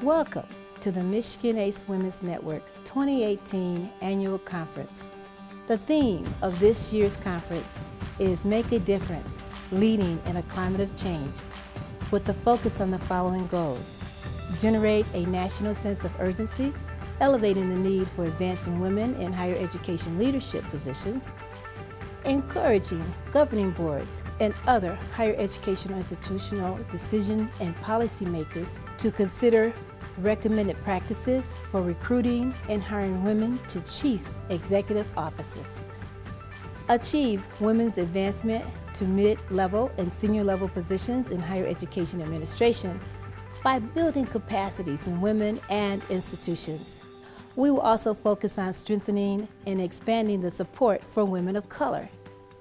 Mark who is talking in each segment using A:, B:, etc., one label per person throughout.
A: Welcome to the Michigan ACE Women's Network 2018 Annual Conference. The theme of this year's conference is Make a Difference, Leading in a Climate of Change, with a focus on the following goals: generate a national sense of urgency, elevating the need for advancing women in higher education leadership positions, encouraging governing boards and other higher educational institutional decision and policymakers to consider recommended practices for recruiting and hiring women to chief executive offices, achieve women's advancement to mid-level and senior-level positions in higher education administration by building capacities in women and institutions. We will also focus on strengthening and expanding the support for women of color.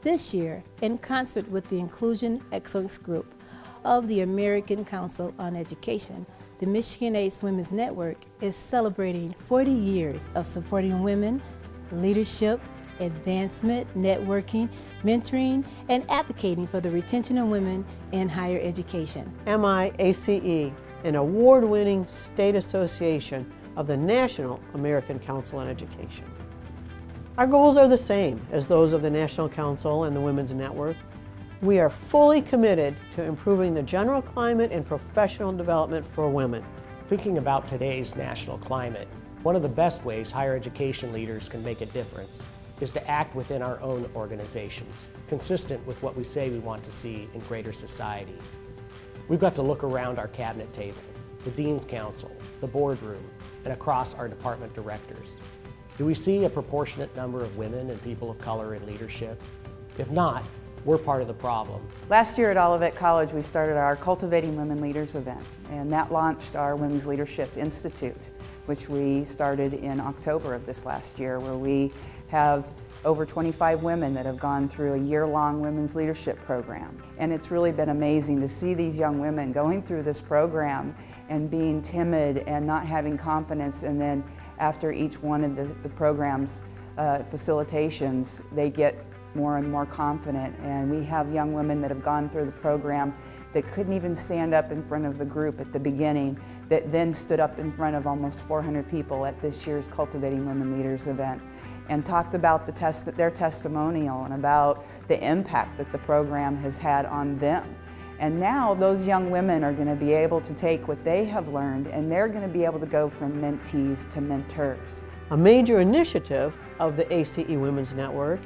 A: This year, in concert with the Inclusion Excellence Group of the American Council on Education, the Michigan ACE Women's Network is celebrating 40 years of supporting women, leadership, advancement, networking, mentoring, and advocating for the retention of women in higher education.
B: MIACE, an award-winning state association of the National American Council on Education. Our goals are the same as those of the National Council and the Women's Network. We are fully committed to improving the general climate and professional development for women.
C: Thinking about today's national climate, one of the best ways higher education leaders can make a difference is to act within our own organizations, consistent with what we say we want to see in greater society. We've got to look around our cabinet table, the Dean's Council, the boardroom, and across our department directors. Do we see a proportionate number of women and people of color in leadership? If not, we're part of the problem.
D: Last year at Olivet College, we started our Cultivating Women Leaders event, and that launched our Women's Leadership Institute, which we started in October of this last year, where we have over 25 women that have gone through a year-long women's leadership program. And it's really been amazing to see these young women going through this program and being timid and not having confidence, and then after each one of the program's facilitations, they get more and more confident. And we have young women that have gone through the program that couldn't even stand up in front of the group at the beginning, that then stood up in front of almost 400 people at this year's Cultivating Women Leaders event and talked about their testimonial and about the impact that the program has had on them. And now those young women are going to be able to take what they have learned, and they're going to be able to go from mentees to mentors.
B: A major initiative of the ACE Women's Network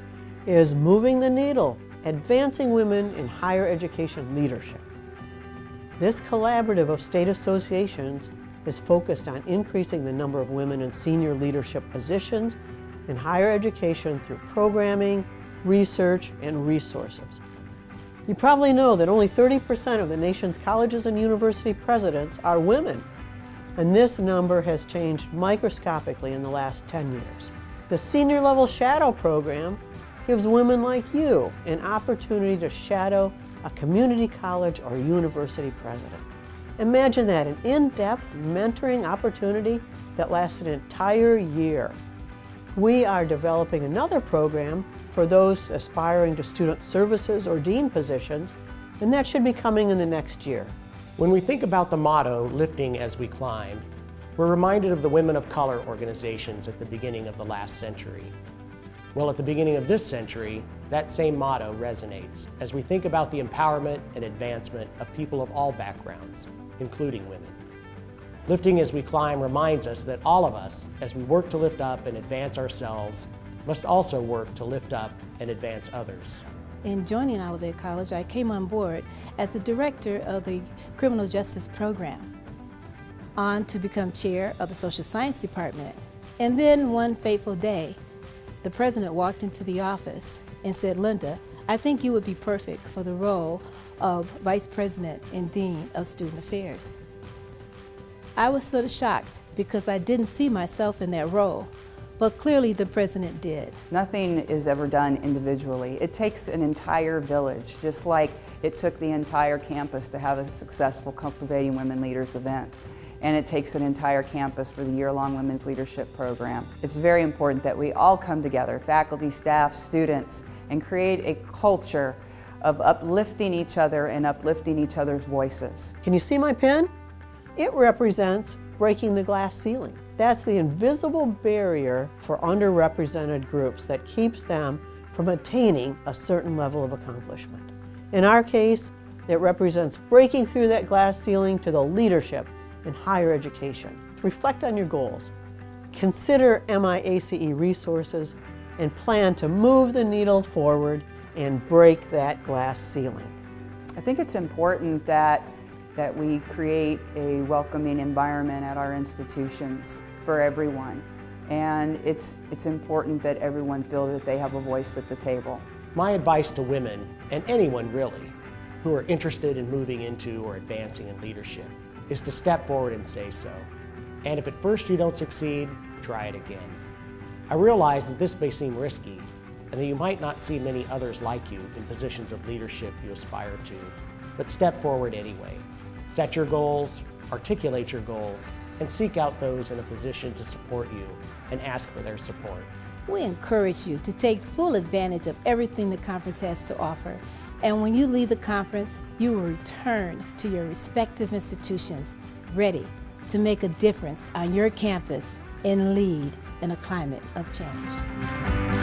B: is moving the needle, advancing women in higher education leadership. This collaborative of state associations is focused on increasing the number of women in senior leadership positions in higher education through programming, research, and resources. You probably know that only 30% of the nation's colleges and university presidents are women, and this number has changed microscopically in the last 10 years. The Senior Level Shadow Program gives women like you an opportunity to shadow a community college or university president. Imagine that, an in-depth mentoring opportunity that lasts an entire year. We are developing another program for those aspiring to student services or dean positions, and that should be coming in the next year.
C: When we think about the motto, lifting as we climb, we're reminded of the women of color organizations at the beginning of the last century. Well, at the beginning of this century, that same motto resonates as we think about the empowerment and advancement of people of all backgrounds, including women. Lifting as we climb reminds us that all of us, as we work to lift up and advance ourselves, must also work to lift up and advance others.
A: In joining Olivet College, I came on board as the director of the Criminal Justice Program, on to become chair of the Social Science Department. And then one fateful day, the president walked into the office and said, "Linda, I think you would be perfect for the role of Vice President and Dean of Student Affairs." I was sort of shocked because I didn't see myself in that role, but clearly the president did.
D: Nothing is ever done individually. It takes an entire village, just like it took the entire campus to have a successful Cultivating Women Leaders event. And it takes an entire campus for the year-long Women's Leadership Program. It's very important that we all come together, faculty, staff, students, and create a culture of uplifting each other and uplifting each other's voices.
B: Can you see my pen? It represents breaking the glass ceiling. That's the invisible barrier for underrepresented groups that keeps them from attaining a certain level of accomplishment. In our case, it represents breaking through that glass ceiling to the leadership in higher education. Reflect on your goals. Consider MIACE resources and plan to move the needle forward and break that glass ceiling.
D: I think it's important that we create a welcoming environment at our institutions for everyone. And it's important that everyone feel that they have a voice at the table.
C: My advice to women, and anyone really, who are interested in moving into or advancing in leadership, is to step forward and say so. And if at first you don't succeed, try it again. I realize that this may seem risky, and that you might not see many others like you in positions of leadership you aspire to, but step forward anyway. Set your goals, articulate your goals, and seek out those in a position to support you and ask for their support.
A: We encourage you to take full advantage of everything the conference has to offer. And when you leave the conference, you will return to your respective institutions ready to make a difference on your campus and lead in a climate of change.